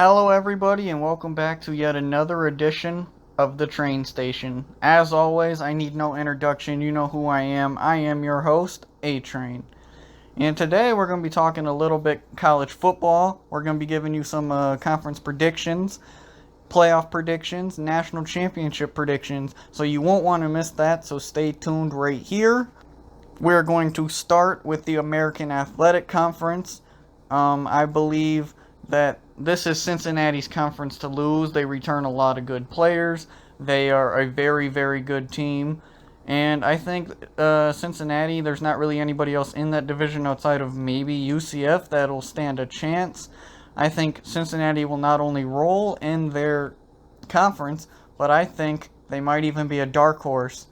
Hello, everybody, and welcome back to yet another edition of the train station. As always, I need no introduction. You know who I am. I am your host, A-Train. And today we're going to be talking a little bit college football. We're going to be giving you some conference predictions, playoff predictions, national championship predictions. So you won't want to miss that, so stay tuned right here. We're going to start with the American Athletic Conference. I believe that this is Cincinnati's conference to lose. They return a lot of good players. They are a very, very good team. And I think Cincinnati, there's not really anybody else in that division outside of maybe UCF that'll stand a chance. I think Cincinnati will not only roll in their conference, but I think they might even be a dark horse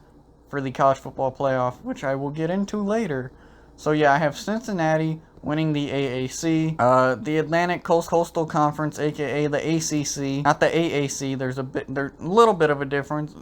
for the college football playoff, which I will get into later. So yeah, I have Cincinnati winning the AAC. The Atlantic Coastal Conference, aka the ACC, not the AAC. There's a little bit of a difference,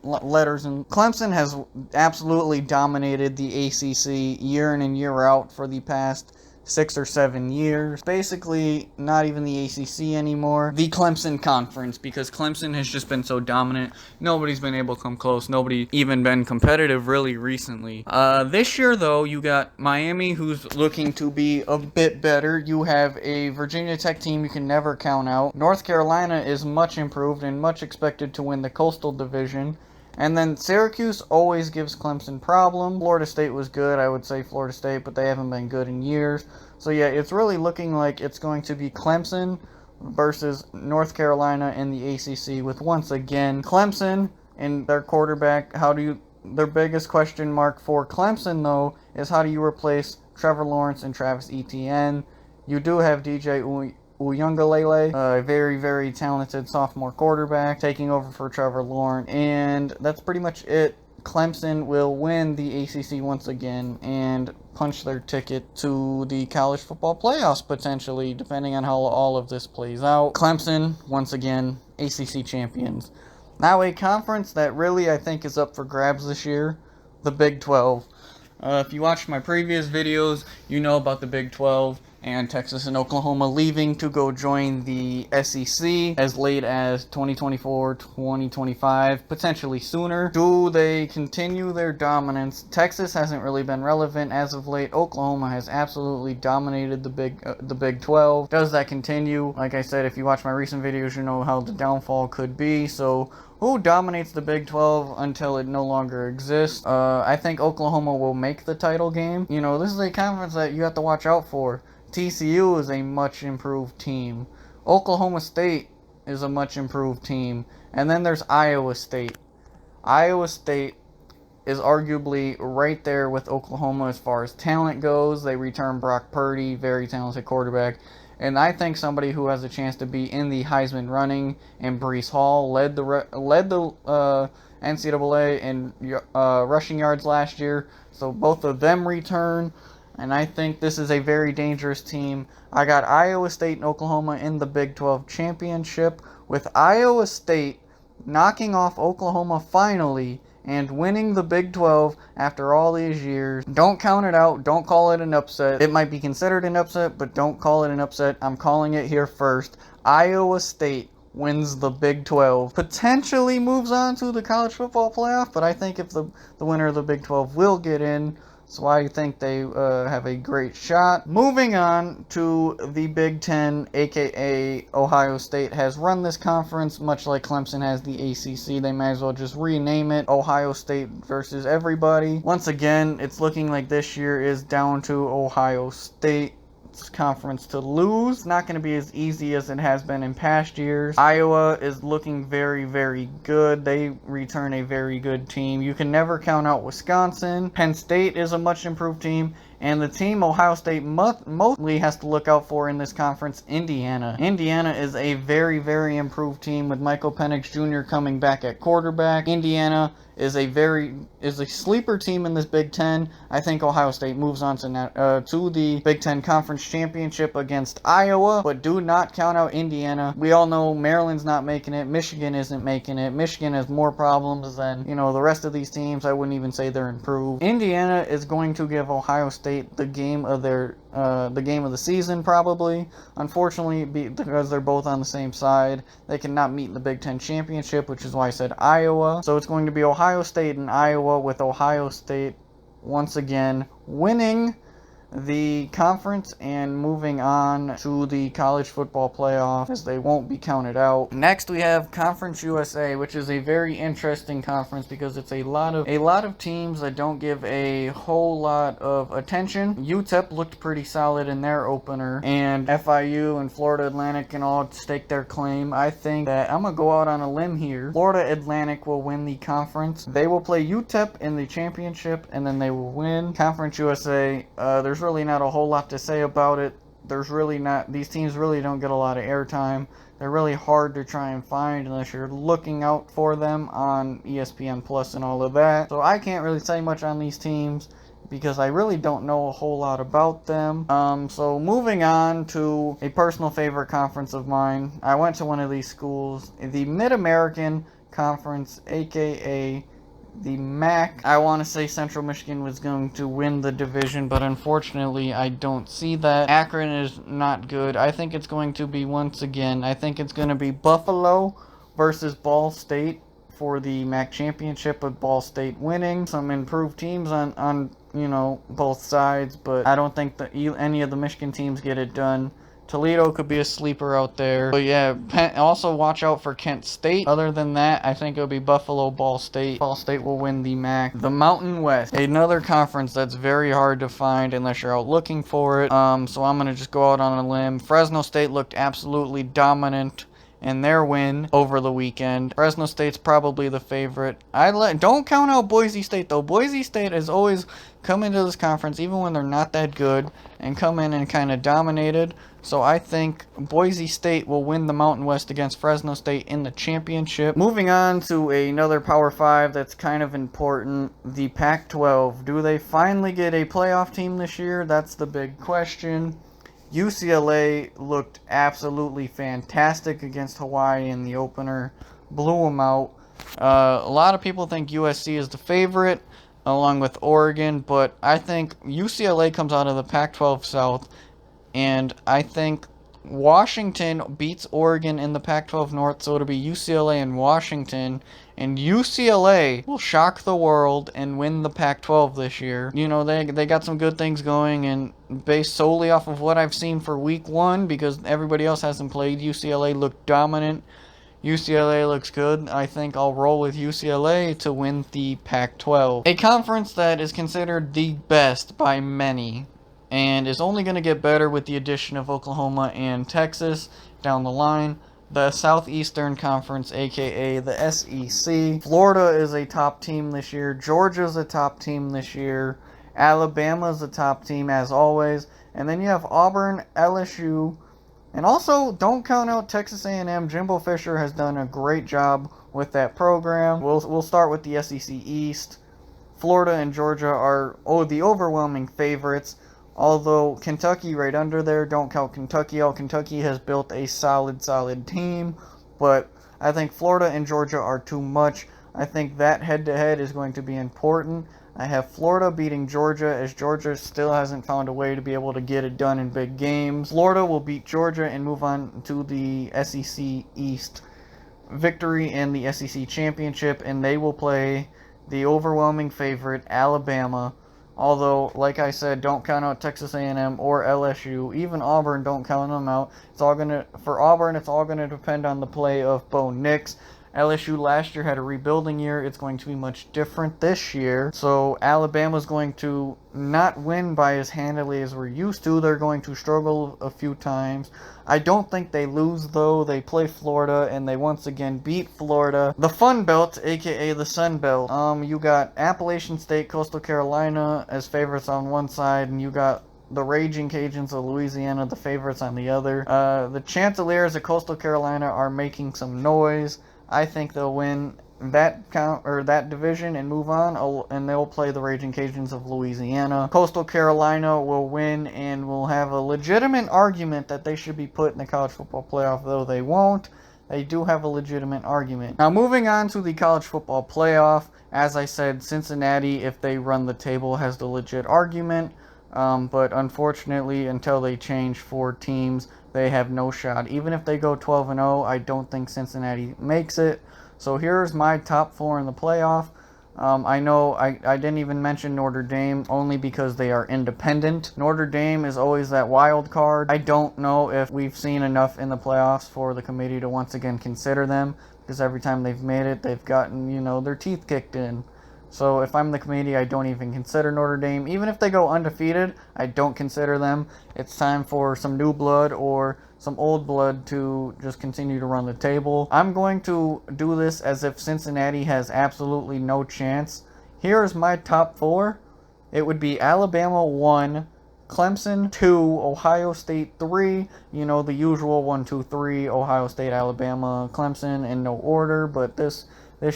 letters. And Clemson has absolutely dominated the ACC year in and year out for the past 6 or 7 years. Basically, not even the ACC anymore. The Clemson Conference, because Clemson has just been so dominant. Nobody's been able to come close. Nobody even been competitive really recently. This year, though, you got Miami, who's looking to be a bit better. You have a Virginia Tech team you can never count out. North Carolina is much improved and much expected to win the Coastal Division. And then Syracuse always gives Clemson problems. Florida State was good, I would say Florida State, but they haven't been good in years. So yeah, it's really looking like it's going to be Clemson versus North Carolina in the ACC, with once again Clemson and their quarterback. Their biggest question mark for Clemson, though, is how do you replace Trevor Lawrence and Travis Etienne? You do have DJ Uyunglele, a very, very talented sophomore quarterback, taking over for Trevor Lawrence, and that's pretty much it. Clemson will win the ACC once again and punch their ticket to the college football playoffs, potentially, depending on how all of this plays out. Clemson, once again, ACC champions. Now, a conference that really I think is up for grabs this year, the Big 12. If you watched my previous videos, you know about the Big 12 and Texas and Oklahoma leaving to go join the SEC as late as 2024, 2025, potentially sooner. Do they continue their dominance? Texas hasn't really been relevant as of late. Oklahoma has absolutely dominated the Big 12. Does that continue? Like I said, if you watch my recent videos, you know how the downfall could be. So who dominates the Big 12 until it no longer exists? I think Oklahoma will make the title game. This is a conference that you have to watch out for. TCU is a much improved team. Oklahoma State is a much improved team. And then there's Iowa State. Iowa State is arguably right there with Oklahoma as far as talent goes. They return Brock Purdy, very talented quarterback. And I think somebody who has a chance to be in the Heisman running, and Breece Hall led the NCAA in rushing yards last year. So both of them return. And I think this is a very dangerous team. I got Iowa State and Oklahoma in the Big 12 championship, with Iowa State knocking off Oklahoma finally and winning the Big 12 after all these years. Don't count it out. Don't call it an upset. It might be considered an upset, but don't call it an upset. I'm calling it here first. Iowa State wins the Big 12. Potentially moves on to the college football playoff, but I think if the winner of the Big 12 will get in, so I think they have a great shot. Moving on to the Big Ten, aka Ohio State, has run this conference much like Clemson has the ACC. They might as well just rename it Ohio State versus everybody. Once again, it's looking like this year is down to Ohio State conference to lose. Not going to be as easy as it has been in past years. Iowa is looking very, very good. They return a very good team. You can never count out Wisconsin. Penn State is a much improved team. And the team Ohio State mostly has to look out for in this conference, Indiana. Indiana is a very, very improved team with Michael Penix Jr. coming back at quarterback. Indiana is a sleeper team in this Big Ten. I think Ohio State moves on to the Big Ten Conference Championship against Iowa, but do not count out Indiana. We all know Maryland's not making it. Michigan isn't making it. Michigan has more problems than, the rest of these teams. I wouldn't even say they're improved. Indiana is going to give Ohio State State the game of the season probably. Unfortunately, because they're both on the same side, they cannot meet in the Big Ten championship, which is why I said Iowa. So it's going to be Ohio State and Iowa, with Ohio State once again winning the conference and moving on to the college football playoff, as they won't be counted out. Next, we have Conference USA, which is a very interesting conference because it's a lot of teams that don't give a whole lot of attention. UTEP looked pretty solid in their opener, and FIU and Florida Atlantic can all stake their claim. I think that I'm gonna go out on a limb here. Florida Atlantic will win the conference. They will play UTEP in the championship, and then they will win Conference USA. There's really not a whole lot to say about it. These teams really don't get a lot of airtime. They're really hard to try and find unless you're looking out for them on ESPN Plus and all of that. So I can't really say much on these teams because I really don't know a whole lot about them. So moving on to a personal favorite conference of mine. I went to one of these schools, the Mid-American Conference, aka the MAC. I want to say Central Michigan was going to win the division, but unfortunately I don't see that. Akron is not good. I think it's going to be, once again, I think it's going to be Buffalo versus Ball State for the MAC championship, with Ball State winning. Some improved teams on both sides, but I don't think that any of the Michigan teams get it done. Toledo could be a sleeper out there. But yeah, also watch out for Kent State. Other than that, I think it'll be Buffalo, Ball State. Ball State will win the MAC. The Mountain West, another conference that's very hard to find unless you're out looking for it. So I'm going to just go out on a limb. Fresno State looked absolutely dominant in their win over the weekend. Fresno State's probably the favorite. Don't count out Boise State, though. Boise State has always come into this conference, even when they're not that good, and come in and kind of dominated. So I think Boise State will win the Mountain West against Fresno State in the championship. Moving on to another Power 5 that's kind of important, the Pac-12. Do they finally get a playoff team this year? That's the big question. UCLA looked absolutely fantastic against Hawaii in the opener. Blew them out. A lot of people think USC is the favorite, along with Oregon, but I think UCLA comes out of the Pac-12 South, and I think Washington beats Oregon in the Pac-12 North, so it'll be UCLA and Washington, and UCLA will shock the world and win the Pac-12 this year. You know, they got some good things going, and based solely off of what I've seen for week 1, because everybody else hasn't played, UCLA looked dominant. UCLA looks good. I think I'll roll with UCLA to win the Pac-12. A conference that is considered the best by many, and is only going to get better with the addition of Oklahoma and Texas down the line. The Southeastern Conference, aka the SEC. Florida is a top team this year. Georgia's a top team this year. Alabama's a top team, as always. And then you have Auburn, LSU, and also don't count out Texas A&M. Jimbo Fisher has done a great job with that program. We'll start with the SEC East. Florida and Georgia are the overwhelming favorites. Although Kentucky right under there, don't count Kentucky out. Kentucky has built a solid team, but I think Florida and Georgia are too much. I think that head-to-head is going to be important. I have Florida beating Georgia, as Georgia still hasn't found a way to be able to get it done in big games. Florida will beat Georgia and move on to the SEC East victory in the SEC Championship, and they will play the overwhelming favorite, Alabama. Although, like I said, don't count out Texas A&M or LSU. Even Auburn, don't count them out. For Auburn, it's all gonna depend on the play of Bo Nix. LSU last year had a rebuilding year. It's going to be much different this year. So Alabama's going to not win by as handily as we're used to. They're going to struggle a few times. I don't think they lose, though. They play Florida, and they once again beat Florida. The Fun Belt, aka the Sun Belt. You got Appalachian State, Coastal Carolina as favorites on one side, and you got the Raging Cajuns of Louisiana, the favorites on the other. The Chanticleers of Coastal Carolina are making some noise. I think they'll win that division and move on, and they'll play the Raging Cajuns of Louisiana. Coastal Carolina will win and will have a legitimate argument that they should be put in the college football playoff, though they won't. They do have a legitimate argument. Now, moving on to the college football playoff, as I said, Cincinnati, if they run the table, has the legit argument. But unfortunately, until they change 4 teams, they have no shot. Even if they go 12-0, I don't think Cincinnati makes it. So here's my top 4 in the playoff. I know I didn't even mention Notre Dame only because they are independent. Notre Dame is always that wild card. I don't know if we've seen enough in the playoffs for the committee to once again consider them, because every time they've made it, they've gotten, their teeth kicked in. So if I'm the committee, I don't even consider Notre Dame. Even if they go undefeated, I don't consider them. It's time for some new blood or some old blood to just continue to run the table. I'm going to do this as if Cincinnati has absolutely no chance. Here's my top 4. It would be Alabama 1, Clemson 2, Ohio State 3. The usual 1, 2, 3, Ohio State, Alabama, Clemson in no order. But this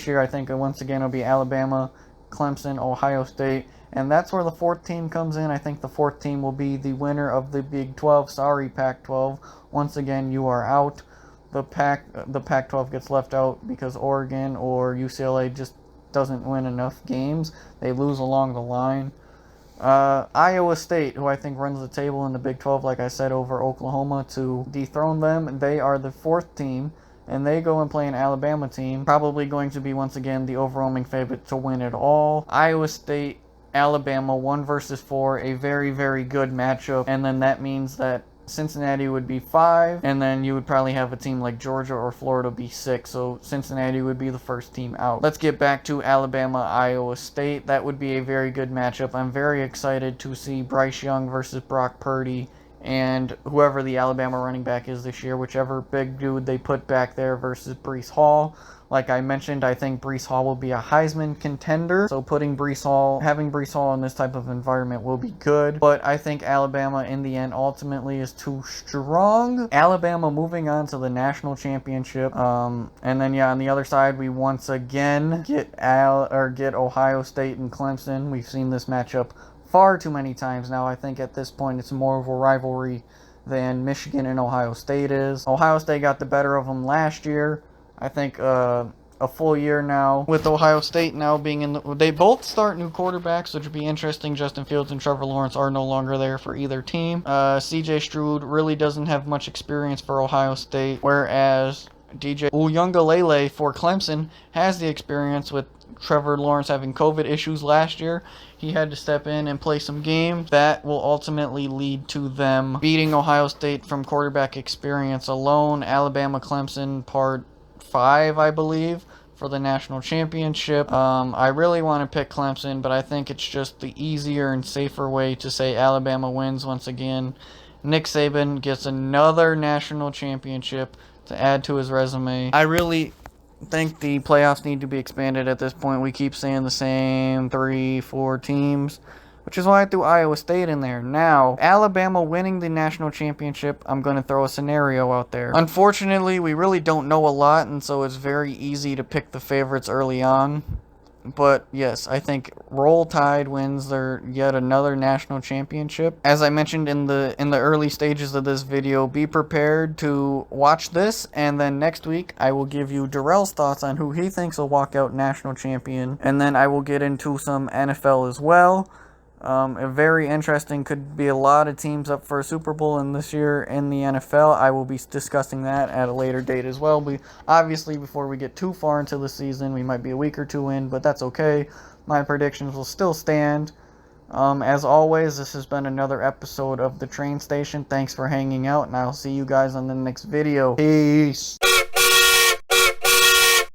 year, I think once again it'll be Alabama, Clemson, Ohio State, and that's where the 4th team comes in. I think the 4th team will be the winner of the Big 12. Sorry, Pac-12. Once again, you are out. The Pac-12 gets left out because Oregon or UCLA just doesn't win enough games. They lose along the line. Iowa State, who I think runs the table in the Big 12, like I said, over Oklahoma to dethrone them. They are the 4th team, and they go and play an Alabama team, probably going to be once again the overwhelming favorite to win it all. Iowa State, Alabama, 1 versus 4, a very, very good matchup, and then that means that Cincinnati would be 5, and then you would probably have a team like Georgia or Florida be 6, so Cincinnati would be the first team out. Let's get back to Alabama, Iowa State. That would be a very good matchup. I'm very excited to see Bryce Young versus Brock Purdy, and whoever the Alabama running back is this year, whichever big dude they put back there versus Breece Hall. Like I mentioned, I think Breece Hall will be a Heisman contender, so having Breece Hall in this type of environment will be good, but I think Alabama in the end ultimately is too strong. Alabama moving on to the national championship, and then on the other side, we once again get Ohio State and Clemson. We've seen this matchup far too many times now. I think at this point it's more of a rivalry than Michigan and Ohio State is. Ohio State got the better of them last year. I think a full year now, with Ohio State now being they both start new quarterbacks, which would be interesting. Justin Fields and Trevor Lawrence are no longer there for either team. CJ Stroud really doesn't have much experience for Ohio State, whereas DJ Uiagalelei for Clemson has the experience with Trevor Lawrence having COVID issues last year. He had to step in and play some games. That will ultimately lead to them beating Ohio State from quarterback experience alone. Alabama, Clemson, part 5, I believe, for the national championship. I really want to pick Clemson, but I think it's just the easier and safer way to say Alabama wins once again. Nick Saban gets another national championship to add to his resume. I really think the playoffs need to be expanded at this point. We keep saying the same 3-4 teams, which is why I threw Iowa State in there. Now, Alabama winning the national championship, I'm going to throw a scenario out there. Unfortunately, we really don't know a lot, and so it's very easy to pick the favorites early on. But yes, I think Roll Tide wins their yet another national championship. As I mentioned in the early stages of this video, be prepared to watch this, and then next week I will give you Darrell's thoughts on who he thinks will walk out national champion, and then I will get into some NFL as well. Very interesting, could be a lot of teams up for a Super Bowl in this year in the NFL. I will be discussing that at a later date as well. Obviously, before we get too far into the season, we might be a week or two in, but that's okay. My predictions will still stand. As always, this has been another episode of The Train Station. Thanks for hanging out, and I'll see you guys on the next video. Peace!